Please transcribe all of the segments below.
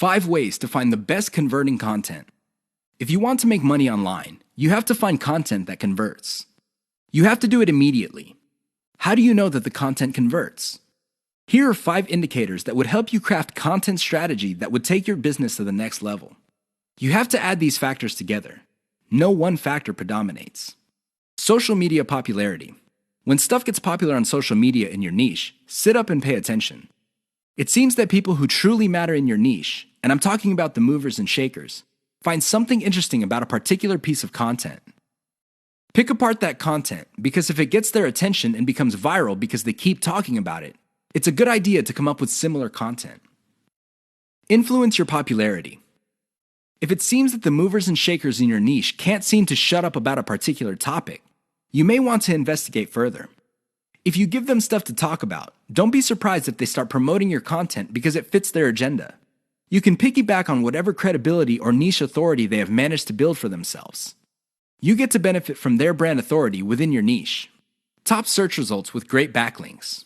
5 ways to find the best converting content. If you want to make money online, you have to find content that converts. You have to do it immediately. How do you know that the content converts? Here are 5 indicators that would help you craft content strategy that would take your business to the next level. You have to add these factors together. No one factor predominates. Social media popularity. When stuff gets popular on social media in your niche, sit up and pay attention. It seems that people who truly matter in your niche, and I'm talking about the movers and shakers, find something interesting about a particular piece of content. Pick apart that content, because if it gets their attention and becomes viral because they keep talking about it, it's a good idea to come up with similar content. Influence your popularity. If it seems that the movers and shakers in your niche can't seem to shut up about a particular topic, you may want to investigate further. If you give them stuff to talk about, don't be surprised if they start promoting your content because it fits their agenda. You can piggyback on whatever credibility or niche authority they have managed to build for themselves. You get to benefit from their brand authority within your niche. Top search results with great backlinks.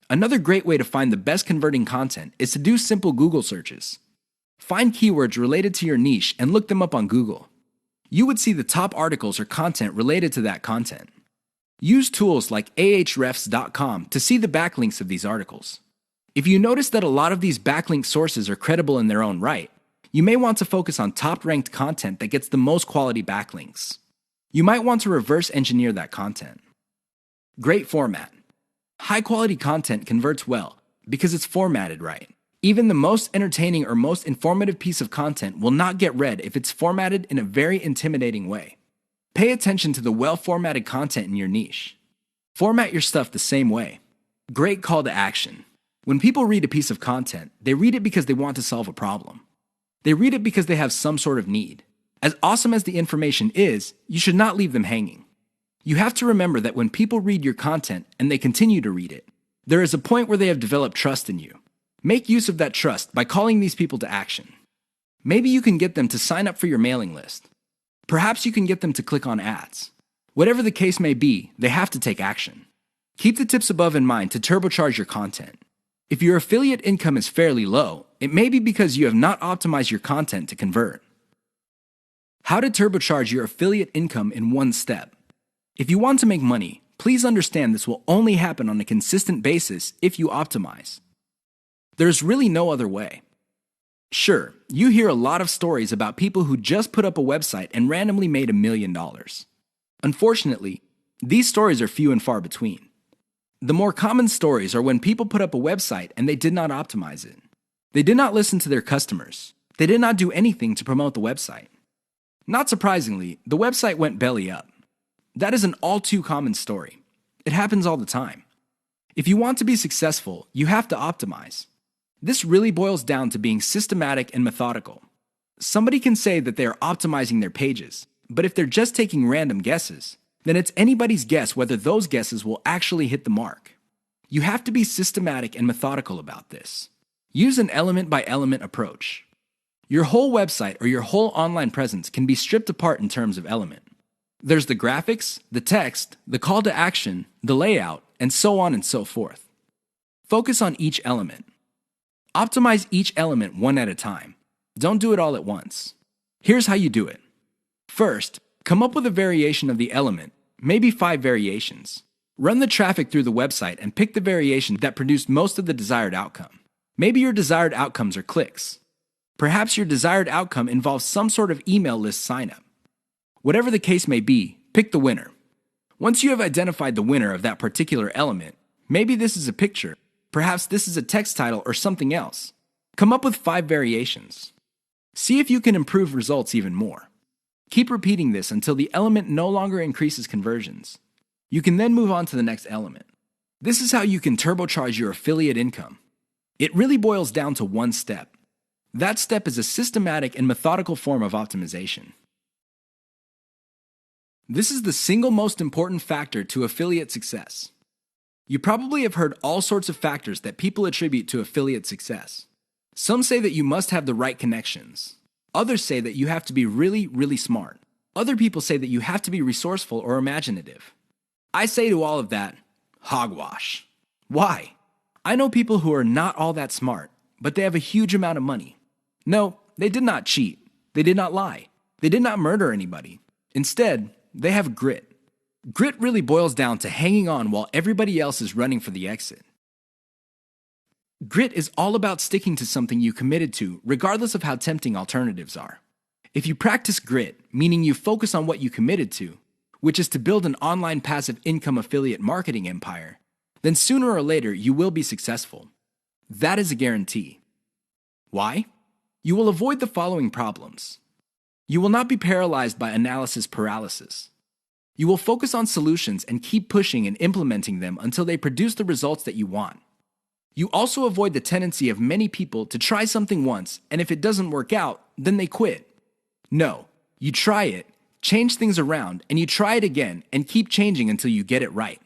Another great way to find the best converting content is to do simple Google searches. Find keywords related to your niche and look them up on Google. You would see the top articles or content related to that content. Use tools like ahrefs.com to see the backlinks of these articles. If you notice that a lot of these backlink sources are credible in their own right, you may want to focus on top-ranked content that gets the most quality backlinks. You might want to reverse engineer that content. Great format. High-quality content converts well because it's formatted right. Even the most entertaining or most informative piece of content will not get read if it's formatted in a very intimidating way. Pay attention to the well-formatted content in your niche. Format your stuff the same way. Great call to action. When people read a piece of content, they read it because they want to solve a problem. They read it because they have some sort of need. As awesome as the information is, you should not leave them hanging. You have to remember that when people read your content and they continue to read it, there is a point where they have developed trust in you. Make use of that trust by calling these people to action. Maybe you can get them to sign up for your mailing list. Perhaps you can get them to click on ads. Whatever the case may be, they have to take action. Keep the tips above in mind to turbocharge your content. If your affiliate income is fairly low, it may be because you have not optimized your content to convert. How to turbocharge your affiliate income in one step. If you want to make money, please understand this will only happen on a consistent basis if you optimize. There's really no other way. Sure, you hear a lot of stories about people who just put up a website and randomly made $1 million. Unfortunately, these stories are few and far between. The more common stories are when people put up a website and they did not optimize it. They did not listen to their customers. They did not do anything to promote the website. Not surprisingly, the website went belly up. That is an all too common story. It happens all the time. If you want to be successful, you have to optimize. This really boils down to being systematic and methodical. Somebody can say that they are optimizing their pages, but if they're just taking random guesses, then it's anybody's guess whether those guesses will actually hit the mark. You have to be systematic and methodical about this. Use an element-by-element approach. Your whole website or your whole online presence can be stripped apart in terms of element. There's the graphics, the text, the call to action, the layout, and so on and so forth. Focus on each element. Optimize each element one at a time. Don't do it all at once. Here's how you do it. First, come up with a variation of the element, maybe 5 variations. Run the traffic through the website and pick the variation that produced most of the desired outcome. Maybe your desired outcomes are clicks. Perhaps your desired outcome involves some sort of email list sign-up. Whatever the case may be, pick the winner. Once you have identified the winner of that particular element, maybe this is a picture, perhaps this is a text title or something else. Come up with 5 variations. See if you can improve results even more. Keep repeating this until the element no longer increases conversions. You can then move on to the next element. This is how you can turbocharge your affiliate income. It really boils down to one step. That step is a systematic and methodical form of optimization. This is the single most important factor to affiliate success. You probably have heard all sorts of factors that people attribute to affiliate success. Some say that you must have the right connections. Others say that you have to be really, really smart. Other people say that you have to be resourceful or imaginative. I say to all of that, hogwash. Why? I know people who are not all that smart, but they have a huge amount of money. No, they did not cheat. They did not lie. They did not murder anybody. Instead, they have grit. Grit really boils down to hanging on while everybody else is running for the exit. Grit is all about sticking to something you committed to, regardless of how tempting alternatives are. If you practice grit, meaning you focus on what you committed to, which is to build an online passive income affiliate marketing empire, then sooner or later you will be successful. That is a guarantee. Why? You will avoid the following problems. You will not be paralyzed by analysis paralysis. You will focus on solutions and keep pushing and implementing them until they produce the results that you want. You also avoid the tendency of many people to try something once, and if it doesn't work out, then they quit. No, you try it, change things around, and you try it again and keep changing until you get it right.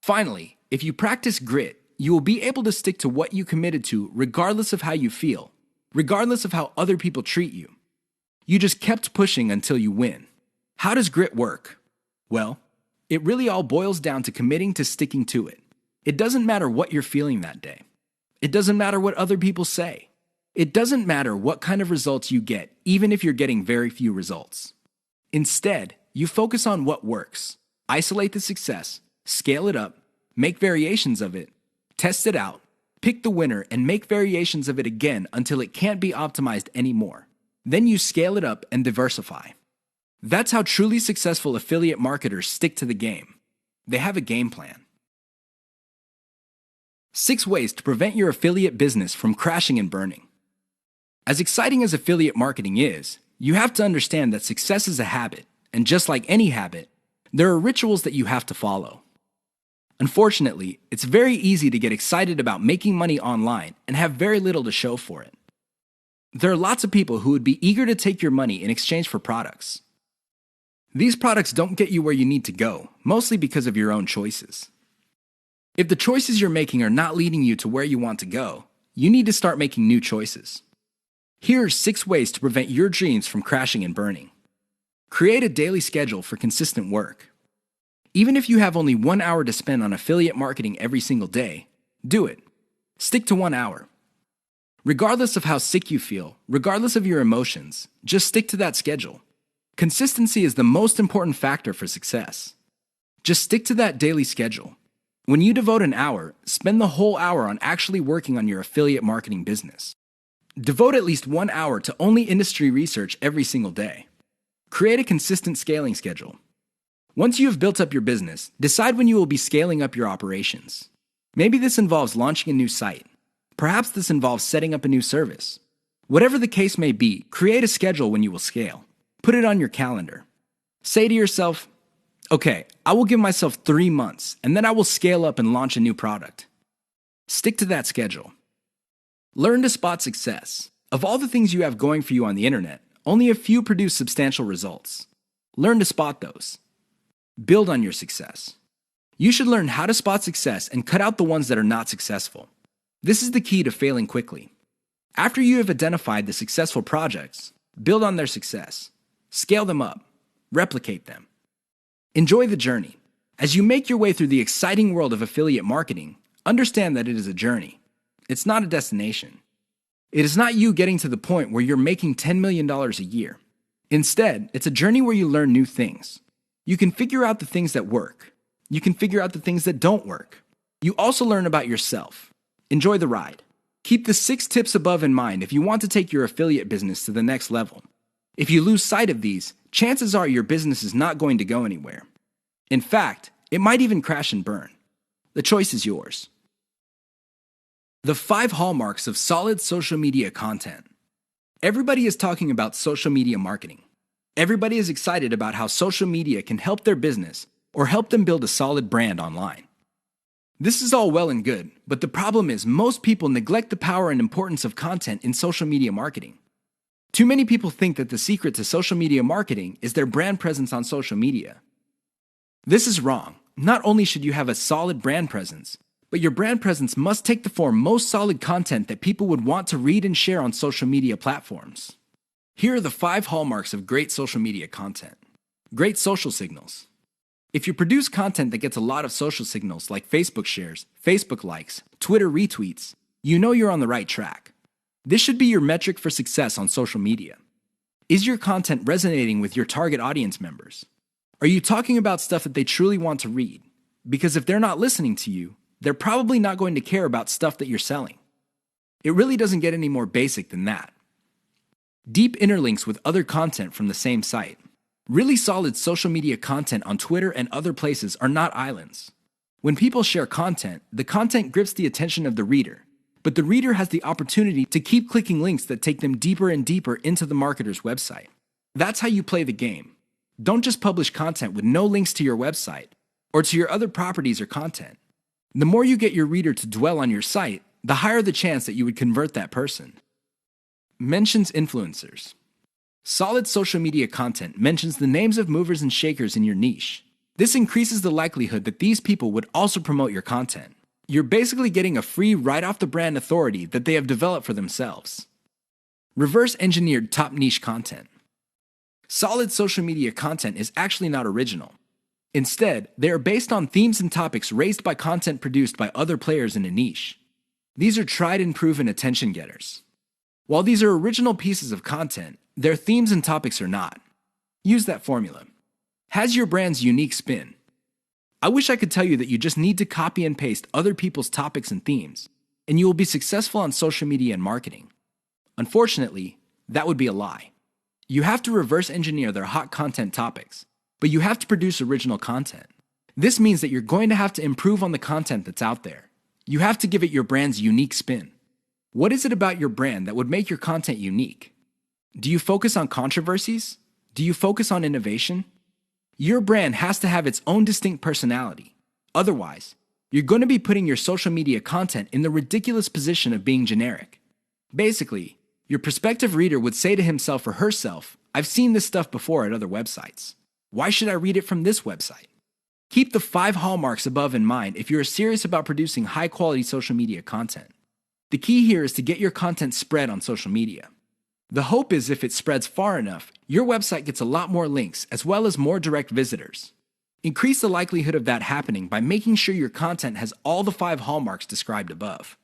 Finally, if you practice grit, you will be able to stick to what you committed to regardless of how you feel, regardless of how other people treat you. You just kept pushing until you win. How does grit work? Well, it really all boils down to committing to sticking to it. It doesn't matter what you're feeling that day. It doesn't matter what other people say. It doesn't matter what kind of results you get, even if you're getting very few results. Instead, you focus on what works. Isolate the success, scale it up, make variations of it, test it out, pick the winner, and make variations of it again until it can't be optimized anymore. Then you scale it up and diversify. That's how truly successful affiliate marketers stick to the game. They have a game plan. 6 ways to prevent your affiliate business from crashing and burning. As exciting as affiliate marketing is, you have to understand that success is a habit, and just like any habit, there are rituals that you have to follow. Unfortunately, it's very easy to get excited about making money online and have very little to show for it. There are lots of people who would be eager to take your money in exchange for products. These products don't get you where you need to go, mostly because of your own choices. If the choices you're making are not leading you to where you want to go, you need to start making new choices. Here are 6 ways to prevent your dreams from crashing and burning. Create a daily schedule for consistent work. Even if you have only 1 hour to spend on affiliate marketing every single day, do it. Stick to 1 hour. Regardless of how sick you feel, regardless of your emotions, just stick to that schedule. Consistency is the most important factor for success. Just stick to that daily schedule. When you devote an hour, spend the whole hour on actually working on your affiliate marketing business. Devote at least 1 hour to only industry research every single day. Create a consistent scaling schedule. Once you have built up your business, decide when you will be scaling up your operations. Maybe this involves launching a new site. Perhaps this involves setting up a new service. Whatever the case may be, create a schedule when you will scale. Put it on your calendar. Say to yourself, okay, I will give myself 3 months, and then I will scale up and launch a new product. Stick to that schedule. Learn to spot success. Of all the things you have going for you on the internet, only a few produce substantial results. Learn to spot those. Build on your success. You should learn how to spot success and cut out the ones that are not successful. This is the key to failing quickly. After you have identified the successful projects, build on their success. Scale them up. Replicate them. Enjoy the journey. As you make your way through the exciting world of affiliate marketing, understand that it is a journey. It's not a destination. It is not you getting to the point where you're making $10 million a year. Instead, it's a journey where you learn new things. You can figure out the things that work. You can figure out the things that don't work. You also learn about yourself. Enjoy the ride. Keep the 6 tips above in mind if you want to take your affiliate business to the next level. If you lose sight of these, chances are your business is not going to go anywhere. In fact, it might even crash and burn. The choice is yours. The 5 hallmarks of solid social media content. Everybody is talking about social media marketing. Everybody is excited about how social media can help their business or help them build a solid brand online. This is all well and good, but the problem is most people neglect the power and importance of content in social media marketing. Too many people think that the secret to social media marketing is their brand presence on social media. This is wrong. Not only should you have a solid brand presence, but your brand presence must take the form most solid content that people would want to read and share on social media platforms. Here are the 5 hallmarks of great social media content. Great social signals. If you produce content that gets a lot of social signals like Facebook shares, Facebook likes, Twitter retweets, you know you're on the right track. This should be your metric for success on social media. Is your content resonating with your target audience members? Are you talking about stuff that they truly want to read? Because if they're not listening to you, they're probably not going to care about stuff that you're selling. It really doesn't get any more basic than that. Deep interlinks with other content from the same site. Really solid social media content on Twitter and other places are not islands. When people share content, the content grips the attention of the reader, but the reader has the opportunity to keep clicking links that take them deeper and deeper into the marketer's website. That's how you play the game. Don't just publish content with no links to your website or to your other properties or content. The more you get your reader to dwell on your site, the higher the chance that you would convert that person. Mentions influencers. Solid social media content mentions the names of movers and shakers in your niche. This increases the likelihood that these people would also promote your content. You're basically getting a free right-off-the-brand authority that they have developed for themselves. Reverse-engineered top niche content. Solid social media content is actually not original. Instead, they are based on themes and topics raised by content produced by other players in a niche. These are tried and proven attention getters. While these are original pieces of content, their themes and topics are not. Use that formula. Has your brand's unique spin. I wish I could tell you that you just need to copy and paste other people's topics and themes, and you will be successful on social media and marketing. Unfortunately, that would be a lie. You have to reverse engineer their hot content topics, but you have to produce original content. This means that you're going to have to improve on the content that's out there. You have to give it your brand's unique spin. What is it about your brand that would make your content unique? Do you focus on controversies? Do you focus on innovation? Your brand has to have its own distinct personality. Otherwise, you're going to be putting your social media content in the ridiculous position of being generic. Basically, your prospective reader would say to himself or herself, "I've seen this stuff before at other websites. Why should I read it from this website?" Keep the 5 hallmarks above in mind if you're serious about producing high-quality social media content. The key here is to get your content spread on social media. The hope is if it spreads far enough, your website gets a lot more links as well as more direct visitors. Increase the likelihood of that happening by making sure your content has all the 5 hallmarks described above.